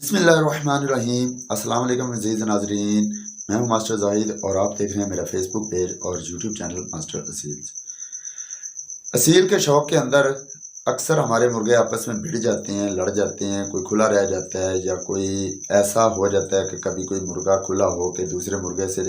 बिस्मिल्लाहिर्रहमानिर्रहीम। अस्सलाम वालेकुम अज़ीज़ नाज़रीन, मैं हूं मास्टर ज़ाहिद और आप देख रहे हैं मेरा फेसबुक पेज और YouTube channel master Aseel. Aseel के शौक़ के अंदर अक्सर हमारे मुर्गे आपस में भिड़ जाते हैं, लड़ जाते हैं, कोई खुला रह जाता है या कोई ऐसा हो जाता है कि कभी कोई मुर्गा खुला हो के दूसरे मुर्गे से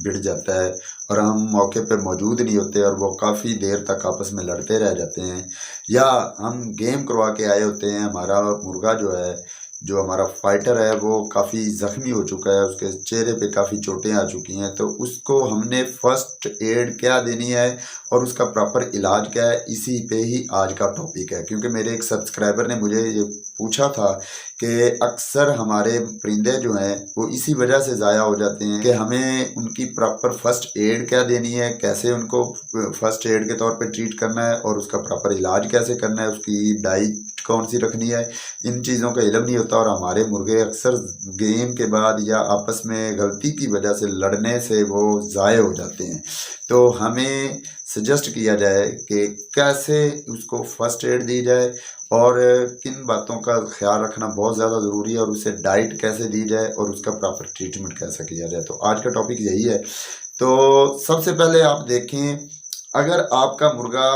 भिड़ जाता है और हम मौके पे मौजूद नहीं होते और वो काफ़ी देर तक आपस में लड़ते रह जाते हैं, या हम गेम करवा के आए होते हैं, हमारा मुर्गा जो है, जो हमारा फाइटर है, वो काफ़ी ज़ख्मी हो चुका है, उसके चेहरे पे काफ़ी चोटें आ चुकी हैं, तो उसको हमने फ़र्स्ट एड क्या देनी है और उसका प्रॉपर इलाज क्या है, इसी पे ही आज का टॉपिक है। क्योंकि मेरे एक सब्सक्राइबर ने मुझे ये पूछा था कि अक्सर हमारे परिंदे जो हैं वो इसी वजह से ज़ाया हो जाते हैं कि हमें उनकी प्रॉपर फ़र्स्ट एड क्या देनी है, कैसे उनको फ़र्स्ट एड के तौर पे ट्रीट करना है और उसका प्रॉपर इलाज कैसे करना है, उसकी डाइट कौन सी रखनी है, इन चीज़ों का इल्म नहीं होता और हमारे मुर्गे अक्सर गेम के बाद या आपस में गलती की वजह से लड़ने से वो ज़ाये हो जाते हैं। तो हमें सजेस्ट किया जाए कि कैसे उसको फ़र्स्ट एड दी जाए और किन बातों का ख्याल रखना बहुत ज़्यादा ज़रूरी है और उसे डाइट कैसे दी जाए और उसका प्रॉपर ट्रीटमेंट कैसे किया जाए। तो आज का टॉपिक यही है। तो सबसे पहले आप देखें, अगर आपका मुर्गा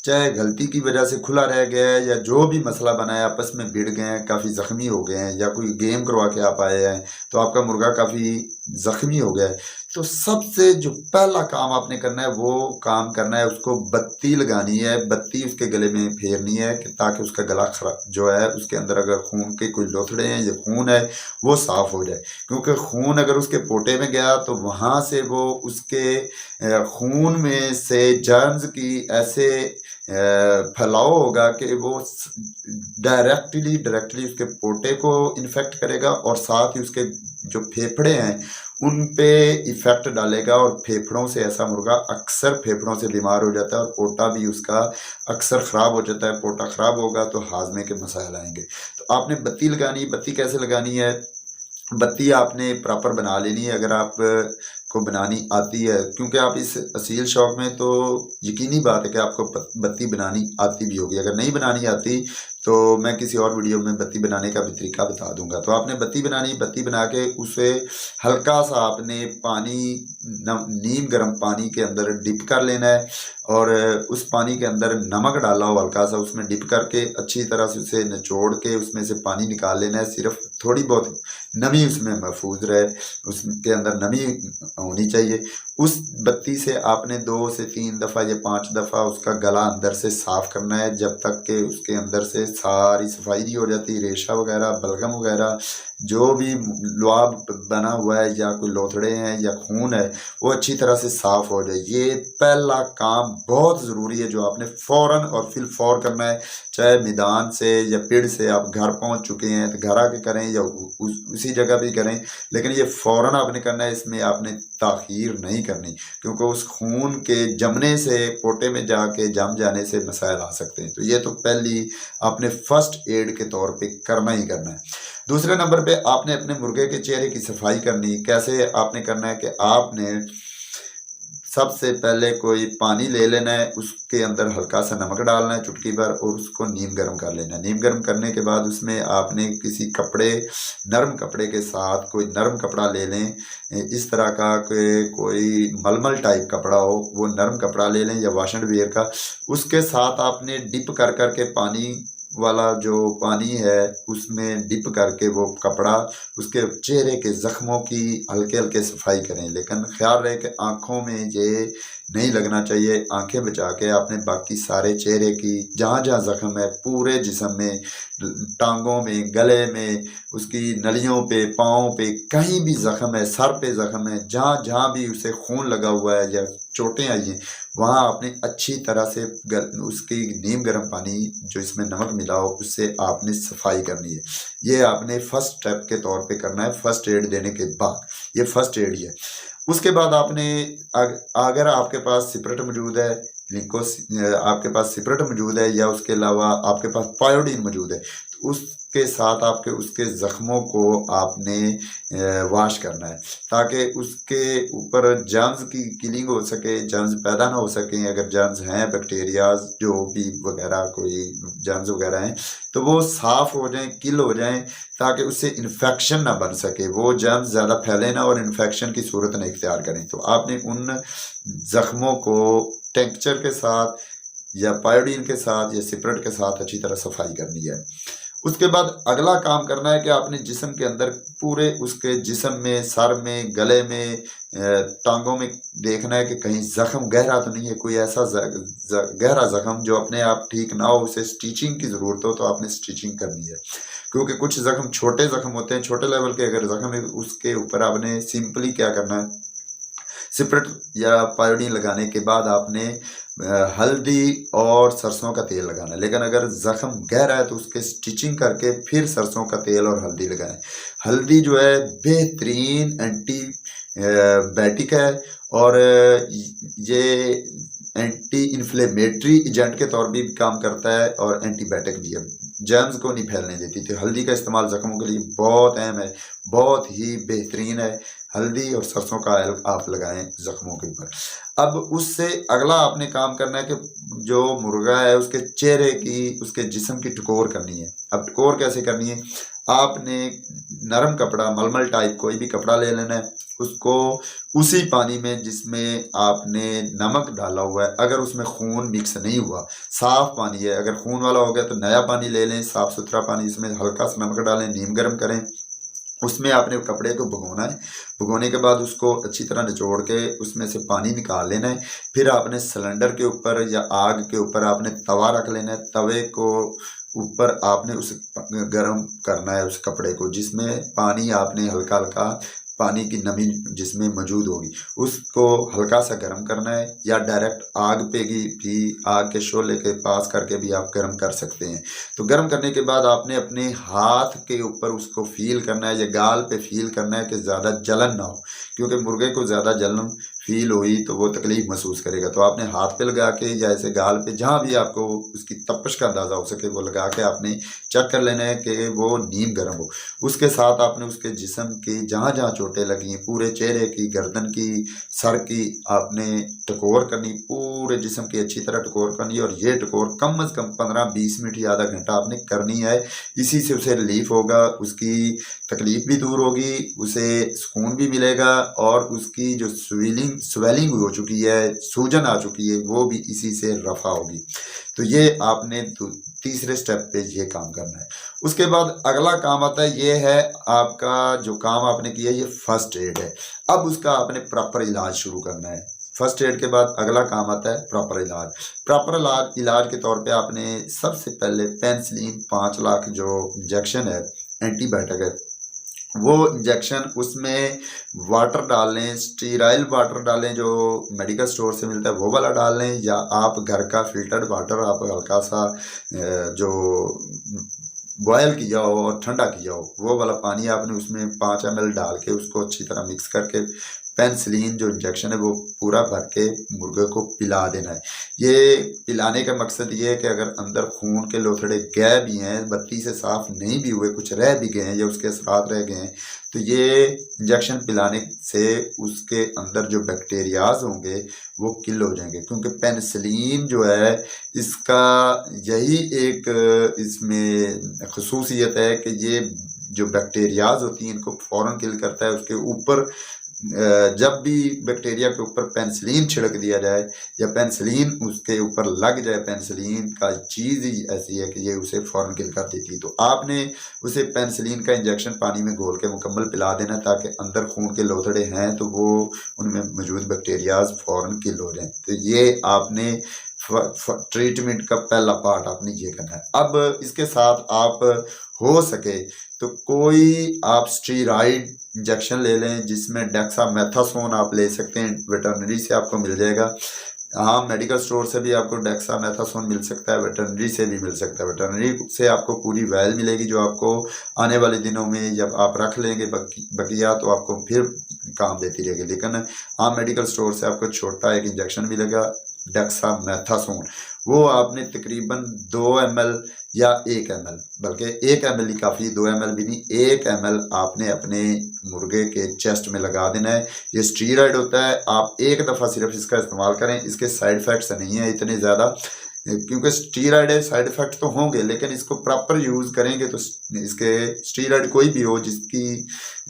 चाहे गलती की वजह से खुला रह गया है या जो भी मसला बना है, आपस में भिड़ गए हैं, काफ़ी ज़ख्मी हो गए हैं या कोई गेम करवा के आप आए हैं तो आपका मुर्गा काफ़ी ज़ख्मी हो गया है, तो सबसे जो पहला काम आपने करना है वो काम करना है, उसको बत्ती लगानी है, बत्ती उसके गले में फेरनी है कि ताकि उसका गला खराब जो है, उसके अंदर अगर खून के कोई लोथड़े हैं या खून है वो साफ़ हो जाए। क्योंकि खून अगर उसके पोटे में गया तो वहाँ से वो उसके खून में से जर्म्स की ऐसे फैलाव होगा कि वो डायरेक्टली उसके पोटे को इन्फेक्ट करेगा और साथ ही उसके जो फेफड़े हैं उन पे इफ़ेक्ट डालेगा और फेफड़ों से ऐसा मुर्गा अक्सर फेफड़ों से बीमार हो जाता है और पोटा भी उसका अक्सर ख़राब हो जाता है। पोटा ख़राब होगा तो हाजमे के मसाइल आएंगे। तो आपने बत्ती लगानी, बत्ती कैसे लगानी है, बत्ती आपने प्रॉपर बना लेनी है अगर आप को बनानी आती है, क्योंकि आप इस असील शौक़ में तो यकीनी बात है कि आपको बत्ती बनानी आती भी होगी। अगर नहीं बनानी आती तो मैं किसी और वीडियो में बत्ती बनाने का भी तरीका बता दूंगा। तो आपने बत्ती बनानी, बत्ती बना के उसे हल्का सा आपने पानी नीम गर्म पानी के अंदर डिप कर लेना है और उस पानी के अंदर नमक डाला हो हल्का सा, उसमें डिप करके अच्छी तरह से उसे निचोड़ के उसमें से पानी निकाल लेना है। सिर्फ थोड़ी बहुत नमी उसमें महफूज रहे, उसके अंदर नमी होनी चाहिए। उस बत्ती से आपने 2 से 3 दफ़ा या 5 दफ़ा उसका गला अंदर से साफ़ करना है, जब तक कि उसके अंदर से सारी सफाई नहीं हो जाती, रेशा वगैरह, बलगम वगैरह जो भी लुआब बना हुआ है या कोई लोथड़े हैं या खून है वो अच्छी तरह से साफ़ हो जाए। ये पहला काम बहुत ज़रूरी है जो आपने फ़ौरन और फिल फौर करना है। चाहे मैदान से या पेड़ से आप घर पहुंच चुके हैं तो घर आके करें या उसी जगह भी करें, लेकिन ये फ़ौरन आपने करना है, इसमें आपने ताख़ीर नहीं करनी, क्योंकि उस खून के जमने से, पोटे में जाके जम जाने से मसाइल आ सकते हैं। तो ये तो पहली आपने फ़र्स्ट एड के तौर पे करना ही करना है। दूसरे नंबर पे आपने अपने मुर्गे के चेहरे की सफाई करनी। कैसे आपने करना है कि आपने सबसे पहले कोई पानी ले लेना है, उसके अंदर हल्का सा नमक डालना है चुटकी भर और उसको नीम गर्म कर लेना है। नीम गर्म करने के बाद उसमें आपने किसी कपड़े, नरम कपड़े के साथ कोई नरम कपड़ा ले लें, इस तरह का कोई मलमल टाइप कपड़ा हो, वो नरम कपड़ा ले लें या वाश एंड वेयर का। उसके साथ आपने डिप कर के पानी वाला जो पानी है उसमें डिप करके वो कपड़ा उसके चेहरे के ज़ख्मों की हल्के हल्के सफाई करें, लेकिन ख्याल रहे कि आँखों में ये नहीं लगना चाहिए। आंखें बचा के आपने बाकी सारे चेहरे की जहाँ जहाँ ज़ख्म है पूरे जिस्म में, टांगों में, गले में, उसकी नलियों पे, पाँव पे, कहीं भी ज़ख्म है, सर पे ज़ख्म है, जहाँ जहाँ भी उसे खून लगा हुआ है या चोटें आई हैं, वहाँ आपने अच्छी तरह से उसकी नीम गर्म पानी जो इसमें नमक मिला हो उससे आपने सफाई करनी है। ये आपने फर्स्ट स्टेप के तौर पे करना है फर्स्ट एड देने के बाद। ये फर्स्ट एड ही है। उसके बाद आपने अगर आपके पास सिपरेट मौजूद है, आपके पास सिपरेट मौजूद है या उसके अलावा आपके पास पायोडीन मौजूद है, तो उस के साथ आपके उसके ज़ख्मों को आपने वॉश करना है, ताकि उसके ऊपर जर्म्स की किलिंग हो सके, जर्म्स पैदा ना हो सकें। अगर जर्म्स हैं, बैक्टीरियाज जो भी वगैरह कोई जर्म्स वगैरह हैं, तो वो साफ़ हो जाएं, किल हो जाएं, ताकि उससे इन्फेक्शन ना बन सके, वो जर्म्स ज़्यादा फैले ना और इन्फेक्शन की सूरत ना इख्तियार करें। तो आपने उन ज़ख्मों को टेंक्चर के साथ या पायोडीन के साथ या सिपरेट के साथ अच्छी तरह सफाई करनी है। उसके बाद अगला काम करना है कि आपने जिस्म के अंदर पूरे उसके जिस्म में, सर में, गले में, टांगों में देखना है कि कहीं ज़ख्म गहरा तो नहीं है, कोई ऐसा गहरा ज़ख्म जो अपने आप ठीक ना हो, उसे स्टिचिंग की ज़रूरत हो तो आपने स्टिचिंग करनी है। क्योंकि कुछ ज़ख्म छोटे ज़ख्म होते हैं, छोटे लेवल के अगर ज़ख्म है उसके ऊपर आपने सिंपली क्या करना है, सिपरेट या पायोडीन लगाने के बाद आपने हल्दी और सरसों का तेल लगाना है। लेकिन अगर ज़ख्म गहरा है तो उसके स्टिचिंग करके फिर सरसों का तेल और हल्दी लगाएं। हल्दी जो है बेहतरीन एंटी बायोटिक है और ये एंटी इन्फ्लेमेटरी एजेंट के तौर पर भी काम करता है और एंटीबायोटिक भी है, जर्म्स को नहीं फैलने देती। तो हल्दी का इस्तेमाल ज़ख्मों के लिए बहुत अहम है, बहुत ही बेहतरीन है। हल्दी और सरसों का ऑयल आप लगाएं ज़ख्मों के ऊपर। अब उससे अगला आपने काम करना है कि जो मुर्गा है उसके चेहरे की, उसके जिस्म की टकोर करनी है। अब टकोर कैसे करनी है, आपने नरम कपड़ा, मलमल टाइप कोई भी कपड़ा ले लेना है, उसको उसी पानी में जिसमें आपने नमक डाला हुआ है, अगर उसमें खून मिक्स नहीं हुआ, साफ़ पानी है, अगर खून वाला हो गया तो नया पानी ले लें, साफ़ सुथरा पानी, इसमें हल्का सा नमक डालें, नीम गर्म करें, उसमें आपने कपड़े को भिगोना है। भिगोने के बाद उसको अच्छी तरह निचोड़ के उसमें से पानी निकाल लेना है। फिर आपने सिलेंडर के ऊपर या आग के ऊपर आपने तवा रख लेना है। तवे को ऊपर आपने उस गर्म करना है उस कपड़े को, जिसमें पानी आपने हल्का हल्का पानी की नमी जिसमें मौजूद होगी उसको हल्का सा गर्म करना है, या डायरेक्ट आग पे भी आग के शोले के पास करके भी आप गर्म कर सकते हैं। तो गर्म करने के बाद आपने अपने हाथ के ऊपर उसको फील करना है या गाल पे फील करना है कि ज़्यादा जलन ना हो, क्योंकि मुर्गे को ज़्यादा जलन फील हुई तो वो तकलीफ महसूस करेगा। तो आपने हाथ पे लगा के या ऐसे गाल पे, जहाँ भी आपको उसकी तपश का अंदाज़ा हो सके, वो लगा के आपने चेक कर लेना है कि वो नीम गर्म हो। उसके साथ आपने उसके जिस्म की जहाँ जहाँ चोटें लगी हैं, पूरे चेहरे की, गर्दन की, सर की, आपने टकोर करनी, पूरे जिस्म की अच्छी तरह टकोर करनी। और ये टकोर कम अज़ कम 15-20 मिनट या आधा घंटा आपने करनी है। इसी से उसे रिलीफ होगा, उसकी तकलीफ भी दूर होगी, उसे सुकून भी मिलेगा और उसकी जो स्वेलिंग हो चुकी है, सूजन आ चुकी है, वो भी इसी से रफ़ा होगी। तो ये आपने तीसरे स्टेप पे ये काम करना है। उसके बाद अगला काम आता है, ये है आपका जो काम आपने किया, ये फर्स्ट एड है। अब उसका आपने प्रॉपर इलाज शुरू करना है। फर्स्ट एड के बाद अगला काम आता है प्रॉपर इलाज। प्रॉपर इलाज के तौर पे आपने सबसे पहले पेनिसिलिन 5 लाख जो इंजेक्शन है, एंटीबायोटिक है, वो इंजेक्शन उसमें वाटर डाल लें, स्टीराइल वाटर डालें जो मेडिकल स्टोर से मिलता है वो वाला डाल लें, या आप घर का फिल्टर्ड वाटर आप हल्का सा जो बॉयल किया हो और ठंडा किया हो वो वाला पानी आपने उसमें 5 ml डाल के उसको अच्छी तरह मिक्स करके पेनिसिलिन जो इंजेक्शन है वो पूरा भर के मुर्गे को पिला देना है। ये पिलाने का मकसद ये है कि अगर अंदर खून के लोथड़े गए भी हैं, बत्ती से साफ़ नहीं भी हुए, कुछ रह भी गए हैं या उसके असरात रह गए हैं, तो ये इंजेक्शन पिलाने से उसके अंदर जो बैक्टीरियाज होंगे वो किल हो जाएंगे। क्योंकि पेनिसिलिन जो है इसका यही एक इसमें खसूसियत है कि ये जो बैक्टीरियाज होती हैं इनको फ़ौरन किल करता है। उसके ऊपर जब भी बैक्टीरिया के ऊपर पेनिसिलिन छिड़क दिया जाए या पेनिसिलिन उसके ऊपर लग जाए, पेनिसिलिन का चीज़ ही ऐसी है कि ये उसे फ़ौरन किल कर देती है। तो आपने उसे पेनिसिलिन का इंजेक्शन पानी में घोल के मुकम्मल पिला देना, ताकि अंदर खून के लोथड़े हैं तो वो उनमें मौजूद बैक्टीरियाज फ़ौरन किल हो जाएँ। तो ये आपने ट्रीटमेंट का पहला पार्ट आपने ये करना है। अब इसके साथ आप हो सके तो कोई आप स्टीरॉइड इंजेक्शन ले लें, जिसमें डेक्सामेथासोन आप ले सकते हैं, वेटरनरी से आपको मिल जाएगा। हाँ, मेडिकल स्टोर से भी आपको डेक्सामेथासोन मिल सकता है, वेटरनरी से भी मिल सकता है। वेटरनरी से आपको पूरी वैल मिलेगी जो आपको आने वाले दिनों में जब आप रख लेंगे बकिया तो आपको फिर काम देती रहेगी। लेकिन हाँ, मेडिकल स्टोर से आपको छोटा एक इंजेक्शन मिलेगा डेक्सामेथासोन, वो आपने तकरीबन 2 ml या 1 ml, बल्कि 1 ml ही काफ़ी, 2 ml भी नहीं, 1 ml आपने अपने मुर्गे के चेस्ट में लगा देना है। ये स्टीरॉयड होता है, आप एक दफ़ा सिर्फ इसका इस्तेमाल करें, इसके साइड इफ़ेक्ट्स नहीं हैं इतने ज़्यादा, क्योंकि स्टीरॉयड है, साइड इफ़ेक्ट तो होंगे, लेकिन इसको प्रॉपर यूज़ करेंगे तो इसके स्टीरॉयड कोई भी हो जिसकी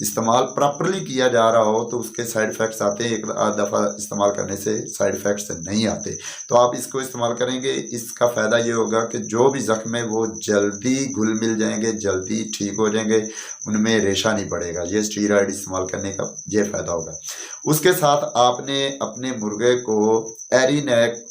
इस्तेमाल प्रॉपरली किया जा रहा हो तो उसके साइड इफ़ेक्ट्स आते हैं, एक दफ़ा इस्तेमाल करने से साइड इफ़ेक्ट्स नहीं आते। तो आप इसको इस्तेमाल करेंगे, इसका फ़ायदा ये होगा कि जो भी ज़ख्म है वो जल्दी घुल मिल जाएंगे, जल्दी ठीक हो जाएंगे, उनमें रेशा नहीं पड़ेगा। ये स्टीरॉयड इस्तेमाल करने का ये फ़ायदा होगा। उसके साथ आपने अपने मुर्गे को एरिनेक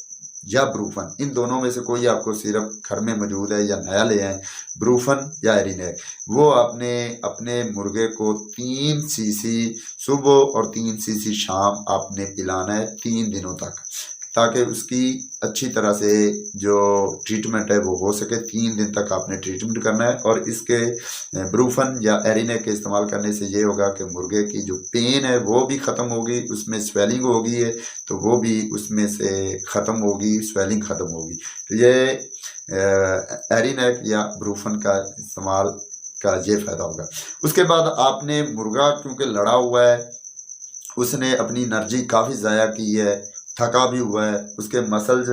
या ब्रूफन, इन दोनों में से कोई आपको सिर्फ घर में मौजूद है या नया ले आए, ब्रूफन या एरिनेक, वो आपने अपने मुर्गे को 3 सीसी सुबह और 3 सीसी शाम आपने पिलाना है 3 दिनों तक, ताकि उसकी अच्छी तरह से जो ट्रीटमेंट है वो हो सके। 3 दिन तक आपने ट्रीटमेंट करना है। और इसके ब्रूफन या एरिनेक के इस्तेमाल करने से ये होगा कि मुर्गे की जो पेन है वो भी ख़त्म होगी, उसमें स्वेलिंग होगी है तो वो भी उसमें से ख़त्म होगी, स्वेलिंग ख़त्म होगी। तो ये एरिनेक या ब्रूफन का इस्तेमाल का ये फ़ायदा होगा। उसके बाद आपने मुर्गा क्योंकि लड़ा हुआ है, उसने अपनी एनर्जी काफ़ी ज़ाया की है, थका भी हुआ है, उसके मसल्स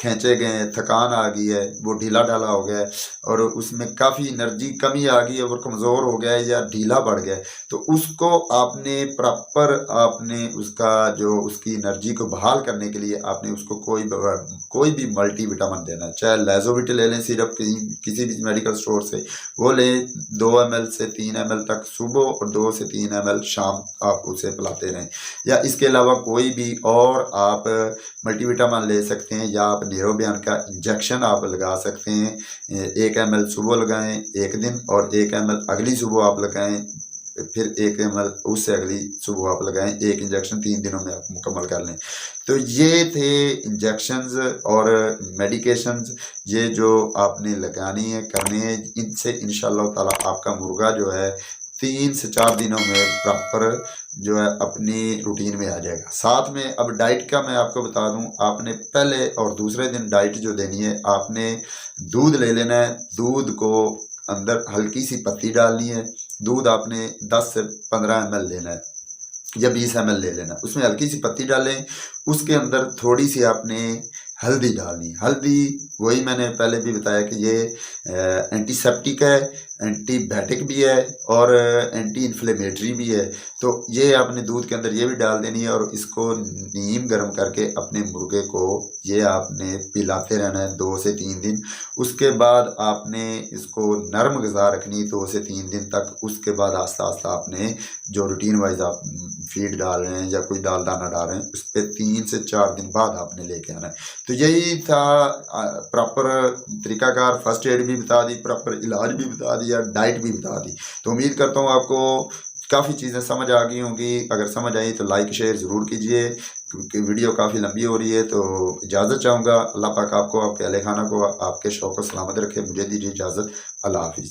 खींचे गए हैं, थकान आ गई है, वो ढीला ढाला हो गया है और उसमें काफ़ी एनर्जी कमी आ गई है और कमज़ोर हो गया है या ढीला बढ़ गया है। तो उसको आपने प्रॉपर आपने उसका जो उसकी एनर्जी को बहाल करने के लिए आपने उसको कोई भी मल्टीविटामिन देना है, चाहे लैज़ोविट ले लें सिरप किसी भी मेडिकल स्टोर से, वो लें 2 ml से 3 ml तक सुबह और 2 से 3 ml शाम आप उसे पिलाते रहें। या इसके अलावा कोई भी और आप मल्टीविटामिन ले सकते हैं या आप न्यूरोबियन का इंजेक्शन आप लगा सकते हैं। 1 ml सुबह लगाएं एक दिन और 1 ml अगली सुबह आप लगाएं, फिर 1 ml उससे अगली सुबह आप लगाएं। एक इंजेक्शन 3 दिनों में आप मुकम्मल कर लें। तो ये थे इंजेक्शंस और मेडिकेशंस, ये जो आपने लगानी है करनी है, इनसे इंशाअल्लाह ताला आपका मुर्गा जो है 3 से 4 दिनों में प्रॉपर जो है अपनी रूटीन में आ जाएगा। साथ में अब डाइट का मैं आपको बता दूं, आपने पहले और दूसरे दिन डाइट जो देनी है, आपने दूध ले लेना है, दूध को अंदर हल्की सी पत्ती डालनी है, दूध आपने 10 से 15 ml लेना है या 20 ml ले लेना, उसमें हल्की सी पत्ती डालें, उसके अंदर थोड़ी सी आपने हल्दी डालनी। हल्दी वही मैंने पहले भी बताया कि ये एंटीसेप्टिक है, एंटीबायोटिक भी है और एंटी इन्फ्लेमेटरी भी है। तो ये आपने दूध के अंदर ये भी डाल देनी है और इसको नीम गर्म करके अपने मुर्गे को ये आपने पिलाते रहना है 2 से 3 दिन। उसके बाद आपने इसको नरम ग़िज़ा रखनी 2 से 3 दिन तक। उसके बाद आस्ता आस्ता आपने जो रूटीन वाइज आप फीड डाल रहे हैं या कोई दाल दाना डाल रहे हैं, उस पर 3 से 4 दिन बाद आपने लेके आना है। तो यही था प्रॉपर तरीकाकार, फर्स्ट एड भी बता दी, प्रॉपर इलाज भी बता दिया, डाइट भी बता दी। तो उम्मीद करता हूँ आपको काफ़ी चीज़ें समझ आ गई होंगी। अगर समझ आई तो लाइक शेयर ज़रूर कीजिए, क्योंकि वीडियो काफ़ी लंबी हो रही है। तो इजाज़त चाहूँगा। अल्लाह पाक आपको, आपके अहल खाना को, आपके शौक़ को सलामत रखे। मुझे दीजिए इजाज़त। अल्लाह हाफ़िज़।